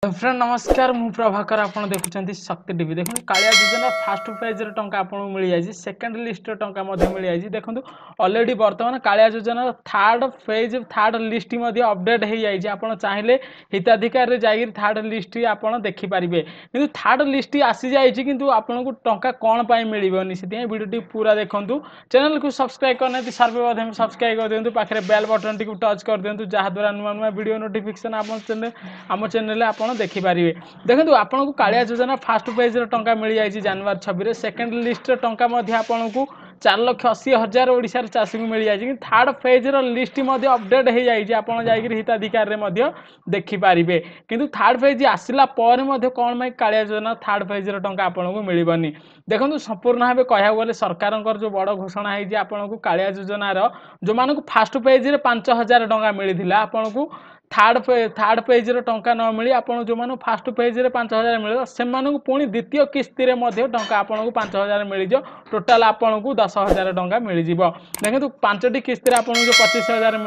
Friend नमस्कार मु प्रभाकर आप देखुं शक्ति टीवी देखो कालिया योजना फास्ट पेज टंका आपको मिल जाए सेकेंड लिस्ट टंका मिल जाए देखो अलरेडी बर्तमान कालिया योजना third phase third list update हो जाए आप चाहिए हिताधिकार जाकर थर्ड लिस्ट आप देखिपारे कि थर्ड लिस्ट आसी जाए कि आपको टंका कौन पर मिलनी से भिडियो पूरा देखूँ चैनल को सब्सक्राइब करना सर्वे सब्सक्राइब कर दिखाँ पाखे बेल बटन टी टच कर दिखाँ जहाँद्वारा नुआ नुआ वीडियो नोटिफिकेशन आम चैनल आप देखिपारे देखो आपको कालिया योजना फास्ट पेज टंका मिल जाए जनवरी 26 सेकेंड लिस्ट टंका आपको 4,80,000 ओडिशार चाषी को मिल जाए थर्ड फेज लिस्ट अपडेट हो जाए आप हिताधिकार देखिपारे किंतु थर्ड फेज आसला कौन मैं कालिया योजना थर्ड फेज टंका आपको मिलनी देखो संपूर्ण भाव कह गले सरकार जो बड़ घोषणा है आपको कालिया योजनार जो मानक फास्ट पेज 5,000 टंका मिलता आपको थर्ड पेज टंका न मिली आप जो मैंने फास्ट पेज 5,000 मिले से पुणी द्वितीय किस्ती टंका आपको 5,000 मिल जाओ टोटाल आपको 10,000 टंका मिल जाव देखो 5टी किस्ती आपको जो 25,000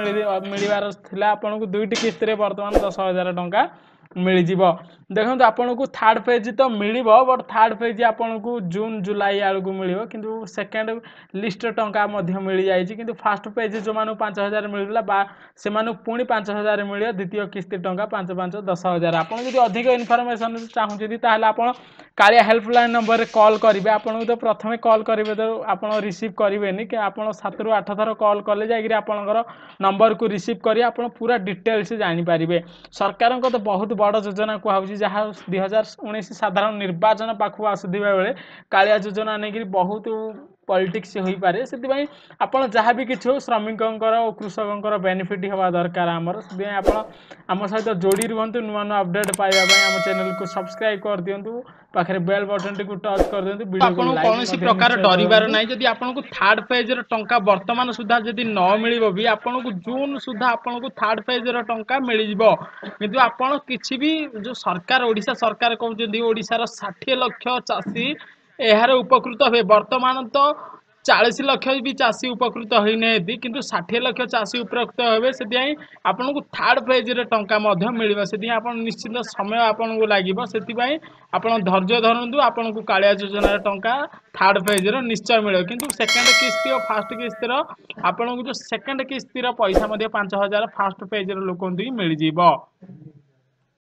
मिलवार था आपको 2टी किस्ती बर्तमान 10,000 टंका मिल जाव देखो आपको थर्ड पेज तो मिल बट थर्ड पेज आपको जून जुलाई आड़क मिल कि सेकेंड लिस्ट टंका मिल जाए कि फास्ट पेज जो मैंने 5,000 मिलता से पुणी 5,000 मिल द्वितीय किस्ती टंका 5,5,10,000 आप अधिक इनफर्मेशन चाहूँगी आप कालिया हेल्पलाइन नंबर कॉल करेंगे आपको तो प्रथम कॉल करेंगे तो आप रिसीव करेंगे कि आप 7 ରୁ 8 थर कॉल कले जाकर आपंकर नंबर को रिसीव कर पूरा डिटेल्स जानीपारे सरकार तो बहुत बड़ योजना कहूँ जहाँ 2019 साधारण निर्वाचन पाखु आसुवा बेले कालिया योजना नहीं बहुत पॉलिटिक्स हो पारे से आप जहाँ भी किसी हो श्रमिकों और कृषकों बेनिफिट हवा दरकार आमर से आम सहित जोड़ी रुहतु नुआ नुआ अपडेट पाइबा आम चैनल को सब्सक्राइब कर दिंतु पाखे बेल बटन टी टच कर दिंतु आपको कौन प्रकार डरबार ना जब आपको थर्ड पेज टंका वर्तमान सुधा जब न मिल भी आपको जून सुधा आपको थर्ड पेज टंका मिल किंतु आपड़ किसी भी जो सरकार ओडिशा सरकार कहते ओडिशार 60 लाख चाषी यार उपकृत हे वर्तमान तो 40 लाख भी चाषी उपकृत होना कि 60 लाख चाषी उपकृत हे से आपको थर्ड पेज टंका मिल से आप निश्चित समय आपको लगे से आप धैर्य धरतु आपको कालिया योजना टंका थर्ड पेज निश्चय मिले कि सेकेंड किस्ती और फास्ट किस्तीर आपको जो सेकेंड किस्तीर पैसा 5,000 फास्ट पेज लोक मिल जाव।